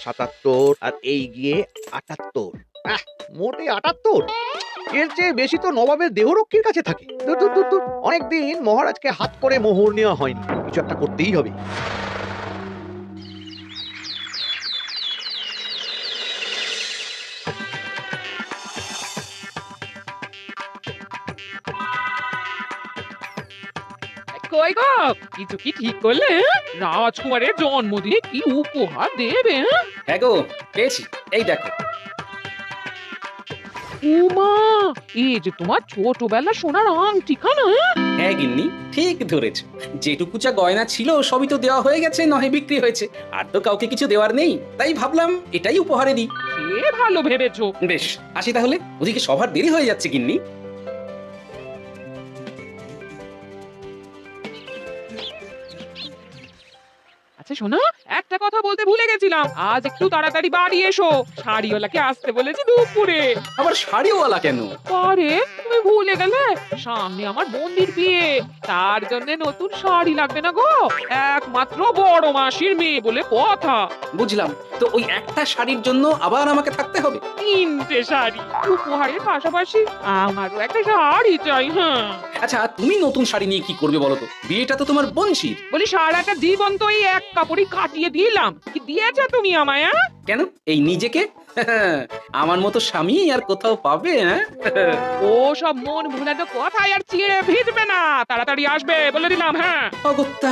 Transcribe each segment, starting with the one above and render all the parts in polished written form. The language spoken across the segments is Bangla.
77 আর এই গিয়ে 78। মোটে 78। এর চেয়ে বেশি তো নবাবের দেহরক্ষীর কাছে থাকে। দূর দূর দূর দূর। অনেকদিন মহারাজকে হাত করে মোহর নেওয়া হয়নি, কিছু একটা করতেই হবে। কই গো, কিছু কি ঠিক করলে? রাজকুমারের জন্মদিনে কি উপহার দেবে? হ্যাঁ গো, পেয়েছি। এই দেখো। উমা, এই যে তোমার ছোটবেলা সোনার আংটিখানা। হ্যাঁ গিন্নি, ঠিক ধরেছ। যেটুকু যা গয়না ছিল সবই তো দেওয়া হয়ে গেছে, নহে বিক্রি হয়েছে। আর তো কাউকে কিছু দেওয়ার নেই, তাই ভাবলাম এটাই উপহারে দিই। সে ভালো ভেবেছো। বেশ, আসি তাহলে। ওদিকে সবার দেরি হয়ে যাচ্ছে গিন্নি। আচ্ছা শোনো, একটা কথা বলতে ভুলে গেছিলাম, আজ একটু তাড়াতাড়ি বাড়ি এসো। শাড়িওয়ালাকে আসতে বলেছি দুপুরে। আবার শাড়িওয়ালা কেন? আরে তুমি ভুলে গেলে, সামনে আমার বোনদির বিয়ে, তার জন্য নতুন শাড়ি লাগবে না গো? একমাত্র বড় মাসির মেয়ে বলে কথা। বুঝলাম। তো ওই একটা শাড়ির জন্য আবার আমাকে থাকতে হবে? 3টে শাড়ি উপহারের পাশাপাশি আমারও একটা শাড়ি চাই। হ্যাঁ আচ্ছা, তুমি নতুন শাড়ি নিয়ে কি করবে বলো তো? বিয়েটা তো তোমার বংশীর। বলি, সারাটা জীবন তো এই এক কাপড়ই কাটিয়ে দিলাম, কি দিয়েছো তুমি আমায়? কেন, এই নিজেকে? আমার মতো স্বামী আর কোথাও পাবে? হ্যাঁ, ও সব মন ভুলানো কথায় আর চিড়ে ভিজবে না, তাড়াতাড়ি আসবে বলে দিলাম। হ্যাঁ অগত্যা।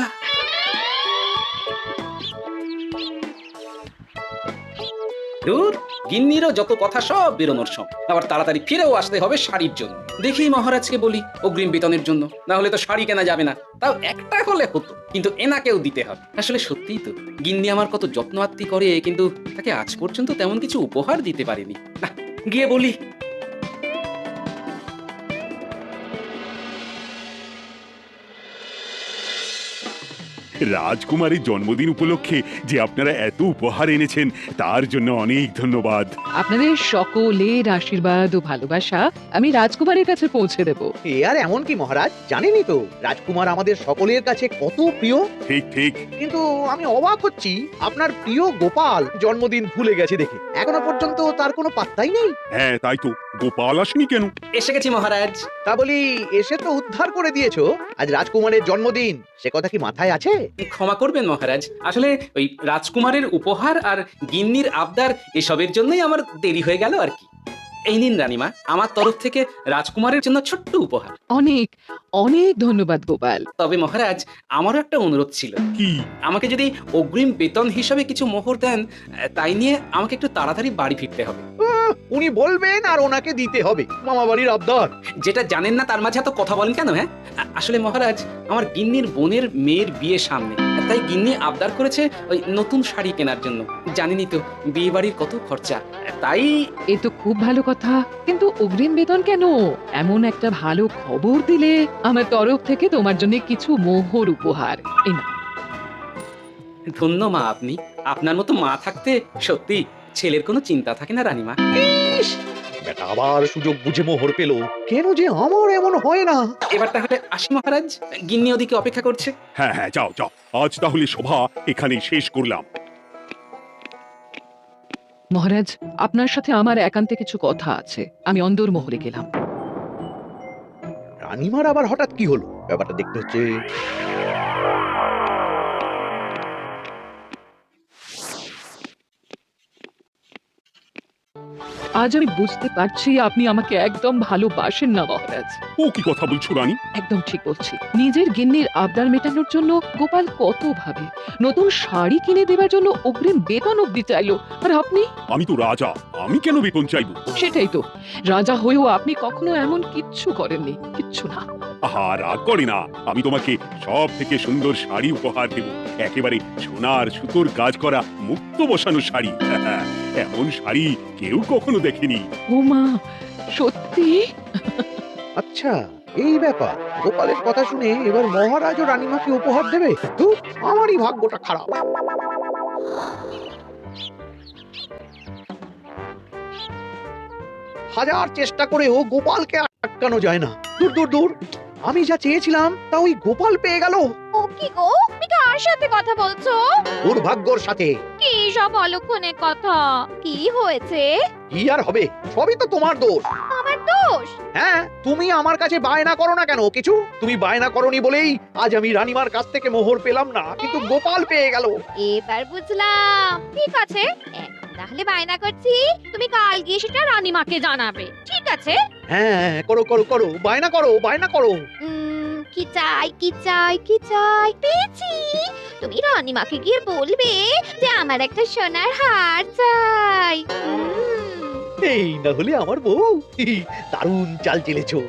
দূর, গিন্নিরও যত কথা সব বেরোনোর সব। আবার তাড়াতাড়ি ফিরেও আসতে হবে শাড়ির জন্য। দেখি মহারাজকে বলি অগ্রিম বেতনের জন্য, না হলে তো শাড়ি কেনা যাবে না। তাও একটা হলে হতো, কিন্তু এনাকেও দিতে হবে। আসলে সত্যিই তো, গিন্নি আমার কত যত্ন আত্তি করে, কিন্তু তাকে আজ পর্যন্ত তেমন কিছু উপহার দিতে পারিনি। না, গিয়ে বলি। রাজকুমারীর জন্মদিন উপলক্ষে যে আপনারা এত উপহার এনেছেন তার জন্য অনেক ধন্যবাদ। আপনাদের সকলের আশীর্বাদ ও ভালোবাসা আমি রাজকুমারের কাছে পৌঁছে দেব। এ আর এমন কি মহারাজ, জানেনই তো রাজকুমার আমাদের সকলের কাছে কত প্রিয়। ঠিক ঠিক। কিন্তু আমি অবাক হচ্ছি, আপনার প্রিয় গোপাল জন্মদিন ভুলে গেছে দেখে এখনো পর্যন্ত তার কোনো পাত্তাই নেই। হ্যাঁ তাই তো, গোপাল আসেনি কেন? এসে গেছি মহারাজ। তা বলি, এসে তো উদ্ধার করে দিয়েছো, আজ রাজকুমারের জন্মদিন, সে কথা কি মাথায় আছে? ক্ষমা করবেন মহারাজ, আসলে ওই রাজকুমারের উপহার আর গিন্নির আবদার এসবের জন্যই আমার দেরি হয়ে গেল আর কি। এই নিন রানীমা, আমার তরফ থেকে রাজকুমারের জন্য ছোট্ট উপহার। অনেক অনেক ধন্যবাদ গোপাল। তবে মহারাজ, আমারও একটা অনুরোধ ছিল। কি? আমাকে যদি অগ্রিম বেতন হিসাবে কিছু মোহর দেন, তাই নিয়ে আমাকে একটু তাড়াতাড়ি বাড়ি ফিরতে হবে। উনি বলবেন আর ওনাকে দিতে হবে, মামা বাড়ির আবদার। যেটা জানেন না তার মাঝে এত কথা বলেন কেন? হ্যাঁ, আসলে মহারাজ, আমার গিন্নির বোনের মেয়ের বিয়ে সামনে, তাই গিন্নি আবদার করেছে ওই নতুন শাড়ি কেনার জন্য। জানেনই তো বিয়ে বাড়ির কত খরচা, তাই। এ তো খুব ভালো কথা, কিন্তু অগ্রিম বেতন কেন? এমন একটা ভালো খবর দিলে আমার তরফ থেকে তোমার জন্য কিছু মোহর উপহার। এই নাও। ধন্য মা আপনি। আপনার মতো মা থাকতে সত্যি ছেলের কোনো চিন্তা থাকে না রানীমা। ইস, বেটা আবার সুযোগ বুঝে মোহর পেল, কেন যে আমার এমন হয় না। এবার তাহলে আসি মহারাজ, গিন্নি ওদিকে অপেক্ষা করছে। হ্যাঁ হ্যাঁ, যাও যাও, আজ তাহলে সভা এখানেই শেষ করলাম। মহারাজ, আপনার সাথে আমার একান্তে কিছু কথা আছে, আমি অন্দরমহলে গেলাম। রানীমার আবার হঠাৎ কি হলো, ব্যাপারটা দেখতে হচ্ছে। আজ আমি বুঝতে পারছি আপনি আমাকে একদম ভালোবাসেন না মহারাজ। ও কি কথা বলছো রানী? একদম ঠিক বলছি। নিজের গিন্নির আবদার মেটানোর জন্য গোপাল কত ভাবে, নতুন শাড়ি কিনে দেওয়ার জন্য অগ্রিম বেতন অব্দি চাইলো, আর আপনি? আমি তো রাজা, আমি কেন বেতন চাইবো? সেটাই তো, রাজা হয়েও আপনি কখনো এমন কিচ্ছু করেননি, কিচ্ছু না। আহা, রাগ করে না, আমি তোমাকে সব থেকে সুন্দর শাড়ি উপহার দেব। একেবারে সোনার সুতোর কাজ করা মুক্ত বসানো শাড়ি। এমন শাড়ি কেউ কখনো দেখেনি। ও মা, সত্যি? আচ্ছা, এই ব্যাপার। গোপালের কথা শুনে এবার মহারাজ ও রানীমাকে উপহার দেবে? ধুর, আমারই ভাগ্যটা খারাপ। হাজার চেষ্টা করেও গোপালকে আটকানো যায় না। দূর দূর দূর, আমি যা চেয়েছিলাম তা ওই গোপাল পেয়ে গেল। ও কি গো, তুমি তো কার সাথে কথা বলছো? দুর্ভাগ্যর সাথে। কি সব অলক্ষণের কথা? কি হয়েছে? কি আর হবে, সবই তো তোমার দোষ। আমার দোষ? হ্যাঁ, তুমি আমার কাছে বায়না করো না কেন কিছু? তুমি বায়না করনি বলেই আজ আমি রানীমার কাছ থেকে মোহর পেলাম না, কিন্তু গোপাল পেয়ে গেল। এবার বুঝলাম। ঠিক আছে, এখন তাহলে বায়না করছি, তুমি কাল গিয়ে সেটা রানীমাকে জানাবে। ঠিক আছে? হ্যাঁ, করো করো করো, বায়না করো, বায়না করো। কি চাই কি চাই কি চাই, পেয়েছি। তুমি রানীমাকে গিয়ে বলবে যে আমার একটা সোনার হার চাই। এই না হলে আমার বউ। দারুণ চাল চেলেছো।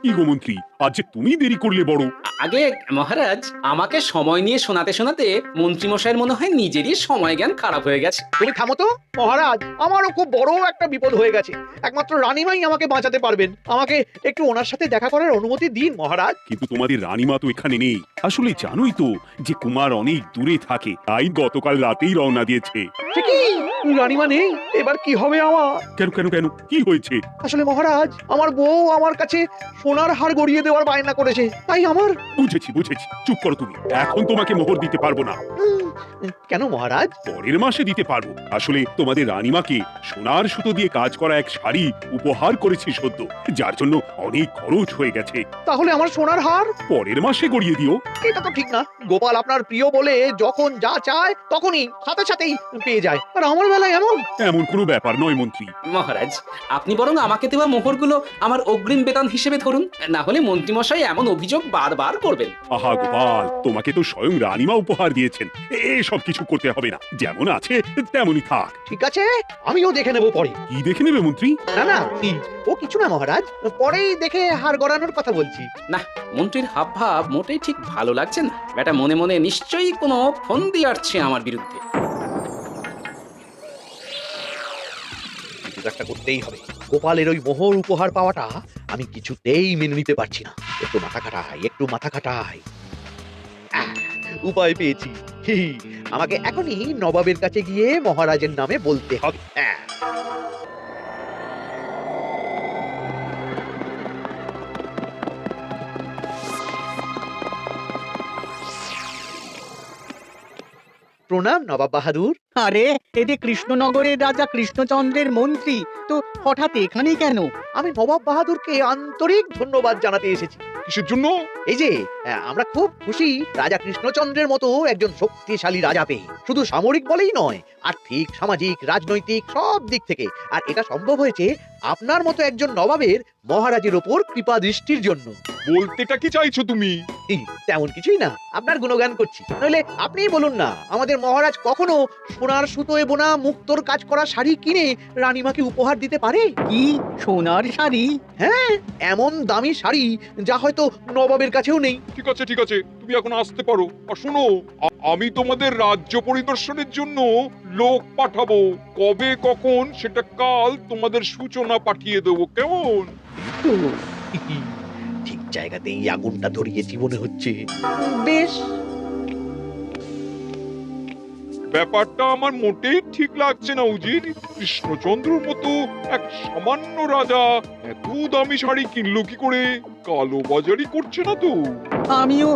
কি গো মন্ত্রী, আজ যে তুমি দেরি করলে বড়। আগে মহারাজ, আমাকে সময় নিয়ে শোনাতে শোনাতে মন্ত্রীমশাইয়ের মনে হয় নিজেরই সময় জ্ঞান খারাপ হয়ে গেছে। তুমি থামো তো মহারাজ, আমারও খুব বড় একটা বিপদ হয়ে গেছে। একমাত্র রানীমাই আমাকে বাঁচাতে পারবেন। আমাকে একটু ওনার সাথে দেখা করার অনুমতি দিন মহারাজ। কিন্তু তোমাদের রানীমা তো এখানে নেই। আসলে জানোই তো যে কুমার অনেক দূরে থাকে, তাই গতকাল রাতেই রওনা দিয়েছে। ঠিকই, রানীমা নেই, এবার কি হবে আমার? কেন কেন কেন, কি হয়েছে? আসলে মহারাজ, আমার বউ আমার কাছে সোনার হার গড়িয়ে দেওয়ার বায়না করেছে, তাই আমার। বুঝেছি বুঝেছি, চুপ করো তুমি। এখন তোমাকে মোহর দিতে পারবো না। কেন মহারাজ? পরের মাসে দিতে পারবো। আসলে তোমাদের রানীমাকে সোনার সুতো দিয়ে কাজ করা এক শাড়ি উপহার করেছি সদ্য, যার জন্য অনেক খরচ হয়ে গেছে। তাহলে আমার সোনার হার পরের মাসে গড়িয়ে দিও। এটা তো ঠিক না। গোপাল আপনার প্রিয় বলে যখন যা চায় তখনই সাথে সাথেই পেয়ে যায়, আর আমার বেলায় এমন। এমন কোনো ব্যাপার নয় মন্ত্রী। মহারাজ, আপনি বরং আমাকে দেওয়া মোহরগুলো আমার অগ্রিম বেতন হিসেবে ধরুন, না হলে মন্ত্রীমশাই এমন অভিযোগ বারবার করবেন। আহা গোপাল, তোমাকে তো স্বয়ং রানীমা উপহার দিয়েছেন, এসব কিছু করতে হবে না। যেমন আছে তেমনই থাক। ঠিক আছে, আমিও দেখে নেব পরে। কি দেখে নেবে মন্ত্রী? না না, ও কিছু না মহারাজ, পরেই দেখে হার গড়ানোর কথা বলছি। না, মন্ত্রীর হাব ভাব মোটেই ঠিক ভালো লাগছে না। বেটা মনে মনে নিশ্চয়ই কোনো ফন্দি আটছে আমার বিরুদ্ধে। কিছু একটা করতেই হবে। গোপালের ওই মোহর উপহার পাওয়াটা আমি কিছুতেই মেনে নিতে পারছি না। একটু মাথা খাটাই, একটু মাথা খাটাই। উপায় পেয়েছি। আমাকে এখনই নবাবের কাছে গিয়ে মহারাজের নামে বলতে হবে। প্রণাম নবাব বাহাদুর। আরে এতে কৃষ্ণনগরের রাজা কৃষ্ণচন্দ্রের মন্ত্রী তো হঠাৎ এখানে কেন? আমি নবাব বাহাদুরকে আন্তরিক ধন্যবাদ জানাতে এসেছি। কিসের জন্য? এই যে আমরা খুব খুশি রাজা কৃষ্ণচন্দ্রের মতো একজন শক্তিশালী রাজা পেয়ে। শুধু সামরিক বলেই নয়, আর্থিক, সামাজিক, রাজনৈতিক সব দিক থেকে। আর এটা সম্ভব হয়েছে আপনার মতো একজন নবাবের মহারাজের ওপর কৃপা দৃষ্টির জন্য। বলতেটা কি চাইছো তুমি? তেমন কিছুই না, আপনার গুণগান করছি। নইলে আপনিই বলুন না, আমাদের মহারাজ কখনো সোনার সুতোয় বোনা মুক্তোর কাজ করা শাড়ি কিনে রানীমাকে উপহার দিতে পারে? কি সোনার শাড়ি? হ্যাঁ, এমন দামি শাড়ি যা হয়তো নবাবের কাছেও নেই। ঠিক আছে ঠিক আছে, তুমি এখন আসতে পারো। আর শোনো, আমি তোমাদের রাজ্য পরিদর্শনের জন্য লোক পাঠাবো। কবে কখন সেটা কাল তোমাদের সূচনা পাঠিয়ে দেবো, কেমন? তো, ঠিক জায়গাতেই আগুনটা ধরিয়েছি মনে হচ্ছে। বেশ। ব্যাপারটা আমার মোটেই ঠিক লাগছে না উজির। কৃষ্ণচন্দ্রর মতো এক সামান্য রাজা এত দামি শাড়ি কিনলো কি করে? কালো বাজারি করছে না তো? আমিও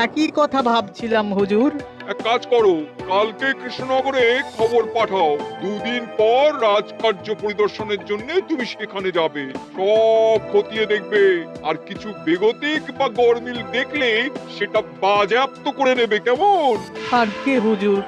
একই কথা ভাবছিলাম হুজুর। এক কাজ করো, কালকে কৃষ্ণনগরে খবর পাঠাও। দুদিন পর রাজকার্য পরিদর্শনের জন্য তুমি সেখানে যাবে। সব খতিয়ে দেখবে, আর কিছু বেগতিক বা গরমিল দেখলে সেটা বাজেয়াপ্ত করে নেবে, কেমন? আর কে হুজুর?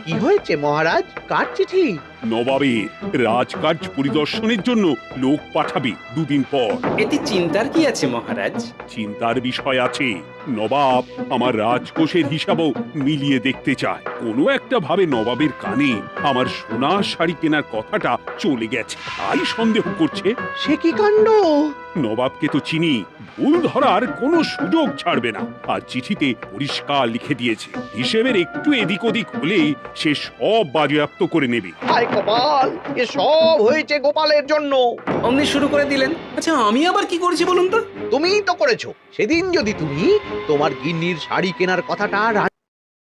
কি হয়েছে মহারাজ, কার চিঠি? নবাবের রাজকার্য পরিদর্শনের জন্য লোক পাঠাবে দুদিন পর। এতে চিন্তার কি আছে মহারাজ? চিন্তার বিষয় আছে। নবাব আমার রাজকোষের হিসাবও মিলিয়ে দেখতে চায়। কোনো একটা ভাবে নবাবের কানে আমার সোনার শাড়ি কেনার কথাটা চলে গেছে, তাই সন্দেহ করছে। সে কি কাণ্ড! নবাবকে তো চিনি, ভুল ধরার কোনো সুযোগ ছাড়বে না। আর চিঠিতে পরিষ্কার লিখে দিয়েছে, হিসেবের একটু এদিক ওদিক হলেই সে সব বাজেয়াপ্ত করে নেবে। হায় কপাল, এ সব হয়েছে গোপালের জন্য। অমনি শুরু করে দিলেন। আচ্ছা, আমি আবার কি করেছি বলুন তো? তুমিই তো করেছো। সেদিন যদি তুমি তোমার গিন্নির শাড়ি কেনার কথাটা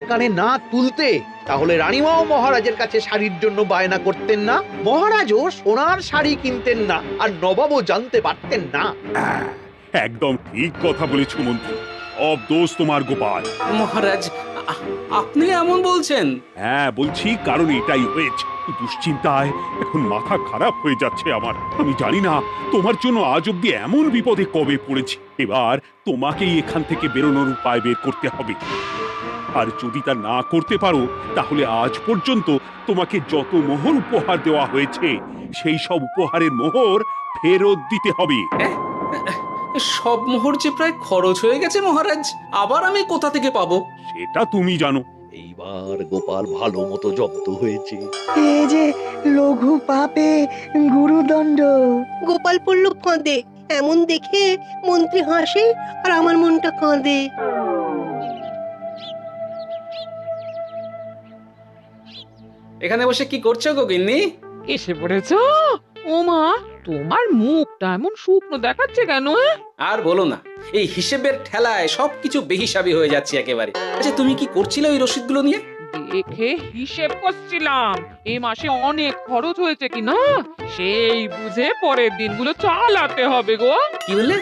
কানে না তুলতে, তাহলে রানীমাও মহারাজের কাছে শাড়ির জন্য বায়না করতেন না, মহারাজও সোনার শাড়ি কিনতেন না, আর নবাবও জানতে পারতেন না। একদম ঠিক কথা বলেছ মন্ত্রী, সব দোষ তোমার গোপাল। মহারাজ, আপনি এমন বলছেন? হ্যাঁ বলছি, কারণ এটাই হয়েছে। দুশ্চিন্তায় এখন মাথা খারাপ হয়ে যাচ্ছে আমার। আমি জানি না তোমার জন্য আজ অব্দি এমন বিপদে কবে পড়েছি। এবার তোমাকেই এখান থেকে বেরোনোর উপায় বের করতে হবে। আর যদি তা না করতে পারো, তাহলে আজ পর্যন্ত তোমাকে যত মোহর উপহার দেওয়া হয়েছে, সেই সব উপহারের মোহর ফেরত দিতে হবে। সব মোহর যে প্রায় খরচ হয়ে গেছে মহারাজ, আবার আমি কোথা থেকে পাবো? সেটা তুমি জানো। এইবার গোপাল ভালো মতো জব্দ হয়েছে। এই যে লঘু পাপে গুরুদণ্ড। গোপাল পড়ল ফাঁদে। এমন দেখে মন্ত্রী হাসে আর আমার মনটা কাঁদে। এখানে বসে কি করছো গো গিন্নি? এসে পড়েছো? ও মা, তোমার মুখটা এমন শুকনো দেখাচ্ছে কেন? আর বলো না, এই হিসেবের ঠেলায় সবকিছু বেহিসাবি হয়ে যাচ্ছে একেবারে। আচ্ছা, তুমি কি করছিলে ওই রসিদগুলো নিয়ে? দেখে হিসেব করছিলাম এই মাসে অনেক খরচ হয়েছে কিনা, সেই বুঝে পরের দিনগুলো চালাতে হবে গো। কি বললে?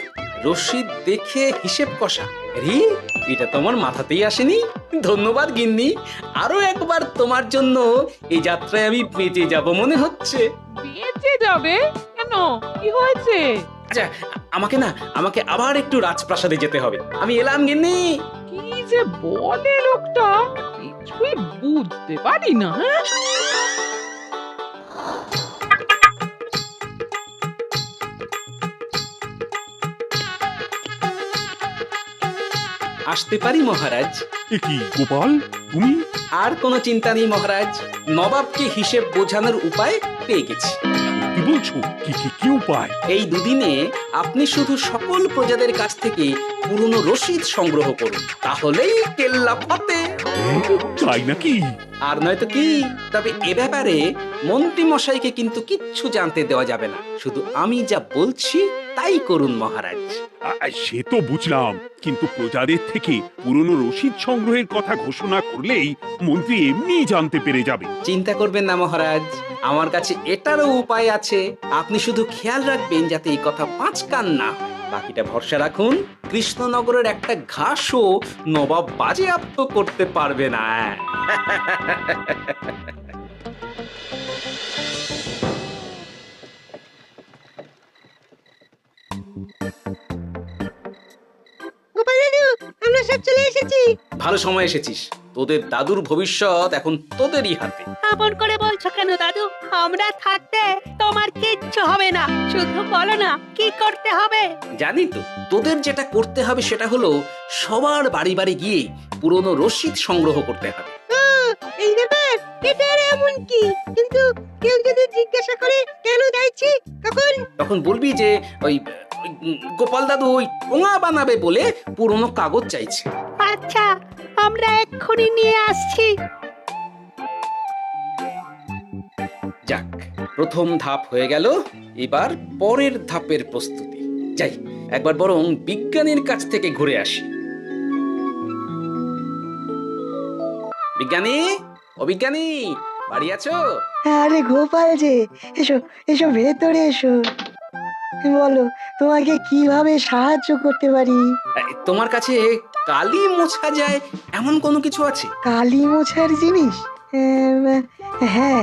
রসিদ দেখে হিসেব কষা? আরে, এটা তো আমার মাথাতেই আসেনি। ধন্যবাদ গিন্নি, আরো একবার তোমার জন্য এই যাত্রায় আমি বেঁচে যাব মনে হচ্ছে। বেঁচে যাবে কেন? কি হয়েছে? আচ্ছা, আমাকে আবার একটু রাজপ্রাসাদে যেতে হবে। আমি এলাম গিন্নি। কি যে বলে লোকটা, কিছুই বুঝতে পারি না। আসতে পারি মহারাজ? এ কি গোপাল, তুমি? আর কোনো চিন্তা নেই মহারাজ, নবাবকে হিসেব বোঝানোর উপায় পেয়ে গেছি। কি বলছো? কি কি কি উপায়? এই দুদিনে আপনি শুধু সকল প্রজাদের কাছ থেকে পুরনো রসিদ সংগ্রহ করুন, তাহলেই কেল্লা ফতে। তাই নাকি? আর নয়তো কি? তবে এ ব্যাপারে মন্ত্রী মশাইকে কিন্তু কিচ্ছু জানতে দেওয়া যাবে না। শুধু আমি যা বলছি তাই করুন মহারাজ। সে তো বুঝলাম, কিন্তু প্রজাদের থেকে পুরনো রসিদ সংগ্রহের কথা ঘোষণা করলেই মন্ত্রী এমনি জানতে পেরে যাবে। চিন্তা করবেন না মহারাজ, আমার কাছে এটারও উপায় আছে। আপনি শুধু খেয়াল রাখবেন যাতে এই কথা পাঁচ কান না হয়। বাকিটা ভরসা রাখুন, কৃষ্ণনগরের একটা ঘাসও নবাব বাজেয়াপ্ত করতে পারবে না। গোপাল দাদু, আমরা সব চলে এসেছি। ভালো সময় এসেছিস, তোদের দাদুর ভবিষ্যৎ এখন তোদেরই হাতে। আপন করে বলছো কেন দাদু? আমরা থাকতে তোমার কিচ্ছু হবে না। শুধু বলো না কি করতে হবে। জানি তো, তোদের যেটা করতে হবে সেটা হলো সবার বাড়ি বাড়ি গিয়ে পুরনো রসিদ সংগ্রহ করতে হবে। এই ব্যাপার, এটা আর এমন কি? কিন্তু কেউ যদি জিজ্ঞাসা করে কেন যাইছি, তখন বলবি যে ওই গোপাল দাদু ওই টোঙা বানাবে বলে পুরনো কাগজ চাইছে। আচ্ছা, আমরা এক্ষুনি নিয়ে আসছি। যাক, প্রথম ধাপ হয়ে গেল, এবার পরের ধাপের প্রস্তুতি। যাই, একবার বরং বিজ্ঞানীর কাছ থেকে ঘুরে আসি। বিজ্ঞানী, ও বিজ্ঞানী, বাড়ি আছো? আরে গোপাল যে, এসো এসো ভেতরে এসো। বলো, তোমাকে কিভাবে সাহায্য করতে পারি? তোমার কাছে কালি মোছা যায় এমন কোনো কিছু আছে? কালি মোছার জিনিস? হ্যাঁ,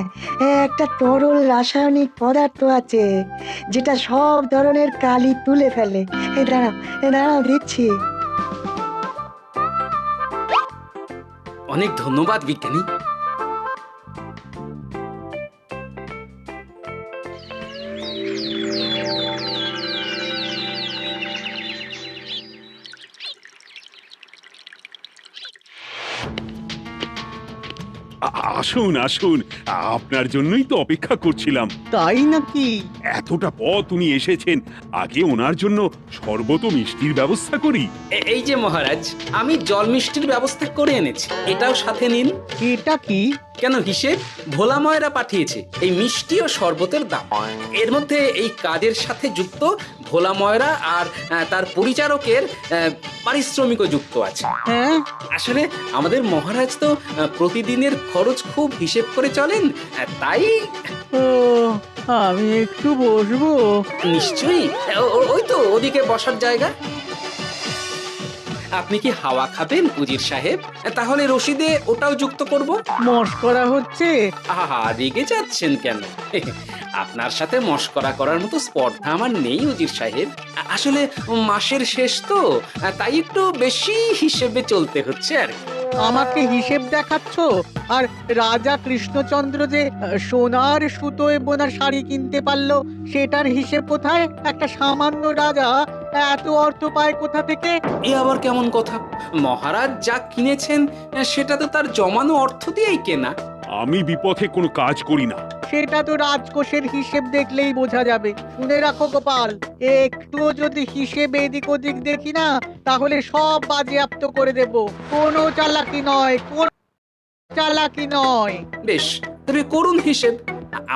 একটা তরল রাসায়নিক পদার্থ আছে যেটা সব ধরনের কালি তুলে ফেলে। দাঁড়াও দিচ্ছি। অনেক ধন্যবাদ বিজ্ঞানী। আসুন আসুন, আপনার জন্যই তো অপেক্ষা করছিলাম। তাই নাকি? এতটা পথ উনি এসেছেন, আগে ওনার জন্য শরবত ও মিষ্টির ব্যবস্থা করি। এই যে মহারাজ, আমি জল মিষ্টির ব্যবস্থা করে এনেছি, এটাও সাথে নিন। এটা কি? কেন হিসেব? ভোলা ময়রা পাঠিয়েছে এই মিষ্টি ও শরবতের দাম। এর মধ্যে এই কাজের সাথে যুক্ত ভোলা ময়রা আর তার পরিচারকের পারিশ্রমিকও যুক্ত আছে। হ্যাঁ, আসলে আমাদের মহারাজ তো প্রতিদিনের খরচ খুব হিসেব করে চলেন, তাই ও আমি একটু বসবো? নিশ্চয়ই। ওই তো ওদিকে বসার জায়গা। আপনি কি হাওয়া খাবেন উজির সাহেব? তাহলে রশিদে ওটাও যুক্ত করব। মস্করা হচ্ছে? আহা, রেগে যাচ্ছেন কেন? আপনার সাথে মস্করা করার মতো স্পর্ধা আমার নেই উজির সাহেব। আসলে মাসের শেষ তো, তাই একটু বেশি হিসেবে চলতে হচ্ছে আর কি। আমাকে হিসেব দেখাচ্ছ? আর রাজা কৃষ্ণচন্দ্র যে সোনার সুতোয় বোনা শাড়ি কিনতে পারলো, সেটার হিসেব কোথায়? একটা সামান্য রাজা এত অর্থ পায় কোথা থেকে? এ আবার কেমন কথা? মহারাজ যা কিনেছেন সেটা তো তার জমানো অর্থ দিয়েই কেনা। আমি বিপথে কোনো কাজ করি না। সেটা তো রাজকোষের হিসেব দেখলেই বোঝা যাবে। শুনে রাখো গোপাল, একটুও যদি হিসেব এদিক ওদিক দেখি না, তাহলে সব বাজেয়াপ্ত করে দেব। কোনো চালাকি নয়, কোনো চালাকি নয়। বেশ, তবে করুন হিসেব।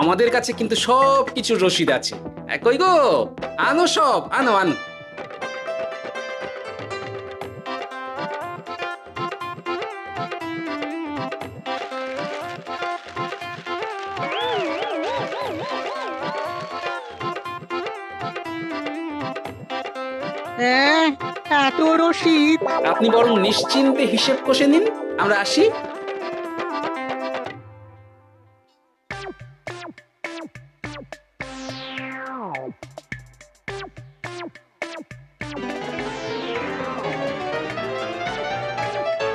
আমাদের কাছে কিন্তু সব কিছু রসিদ আছে। কই গো, আনো সব, আনো আনো। হ্যাঁ, এত রসিদ? আপনি বরং নিশ্চিন্তে হিসেব কষে নিন, আমরা আসি।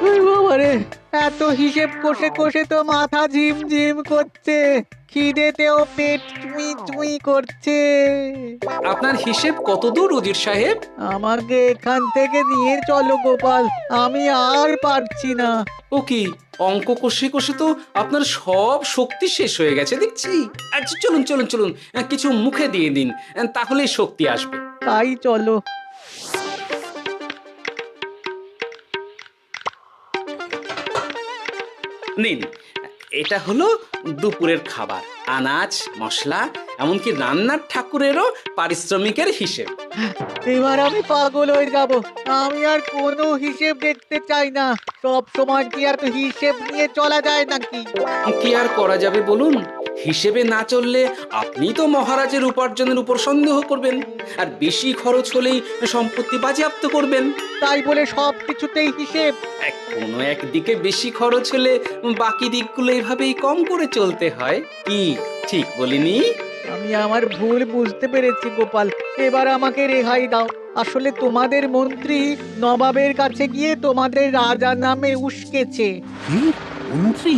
ওই বাবারে, এত হিসেব কষে কষে তো মাথা ঝিমঝিম করছে, খিদেতেও পেট চুই চুই করছে। আপনার হিসেব কত দূর উজির সাহেব? আমাকে এখান থেকে নিয়ে চলো গোপাল, আমি আর পারছি না। ও কি, অঙ্ক কষে কষে তো আপনার সব শক্তি শেষ হয়ে গেছে দেখছি। আচ্ছা চলুন চলুন চলুন, কিছু মুখে দিয়ে দিন, তাহলেই শক্তি আসবে। তাই চলো। নিন, এটা হলো দুপুরের খাবার, আনাজ মশলা এমনকি রান্নার ঠাকুরেরও পারিশ্রমিকের হিসেব। এবার আমি পাগল হয়ে যাব। আমি আর কোনো হিসেব দেখতে চাই না। সব সময় কি আর হিসেব নিয়ে চলা যায় নাকি? কি আর করা যাবে বলুন? হিসেবে না চললে আপনি তো মহারাজের উপার্জনের উপর সন্দেহ করবেন, আর বেশি খরচ হলেই সম্পত্তি বাজেয়াপ্ত করবেন। তাই বলে সব কিছুতেই হিসেব? কোনো একদিকে বেশি খরচ হলে বাকি দিকগুলো এভাবেই কম করে চলতে হয়। কি ঠিক বলিনি? আমি আমার ভুল বুঝতে পেরেছি গোপাল, এবার আমাকে রেহাই দাও। আসলে তোমাদের মন্ত্রী নবাবের কাছে গিয়ে তোমাদের রাজা নামে উস্কেছে। কি? মন্ত্রী?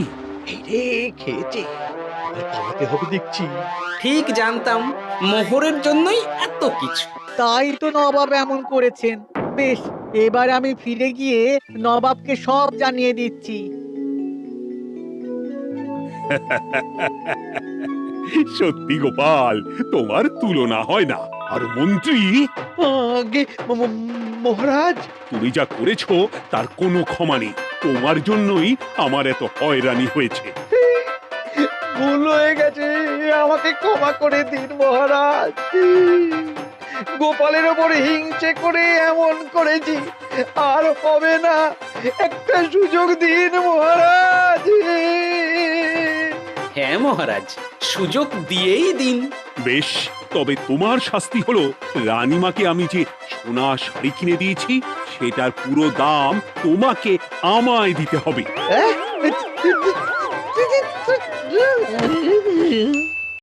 এই রে, খেয়েছে, এবার পালাতে হবে দেখছি। ঠিক জানতাম, মোহরের জন্যই এত কিছু। তাই তো নবাব এমন করেছেন। বেশ, এবার আমি ফিরে গিয়ে নবাবকে সব জানিয়ে দিচ্ছি। সত্যি গোপাল, তোমার তুলনা হয় না। আর মন্ত্রী, আগে মহারাজ, তুমি যা করেছো তার কোনো ক্ষমা নেই। তোমার জন্যই আমার এত হয়রানি হয়েছে। ভুল হয়ে গেছে, আমাকে ক্ষমা করে দিন মহারাজ। গোপালের ওপর হিংসে করে এমন করেছি, আর হবে না। একটা সুযোগ দিন মহারাজ। হ্যাঁ মহারাজ, সুযোগ দিয়েই দিন। বেশ, তবে তোমার শাস্তি হলো রানীমাকে আমি যে সোনা শাড়ি কিনে দিয়েছি সেটার পুরো দাম তোমাকে আমায় দিতে হবে। হ্যাঁ?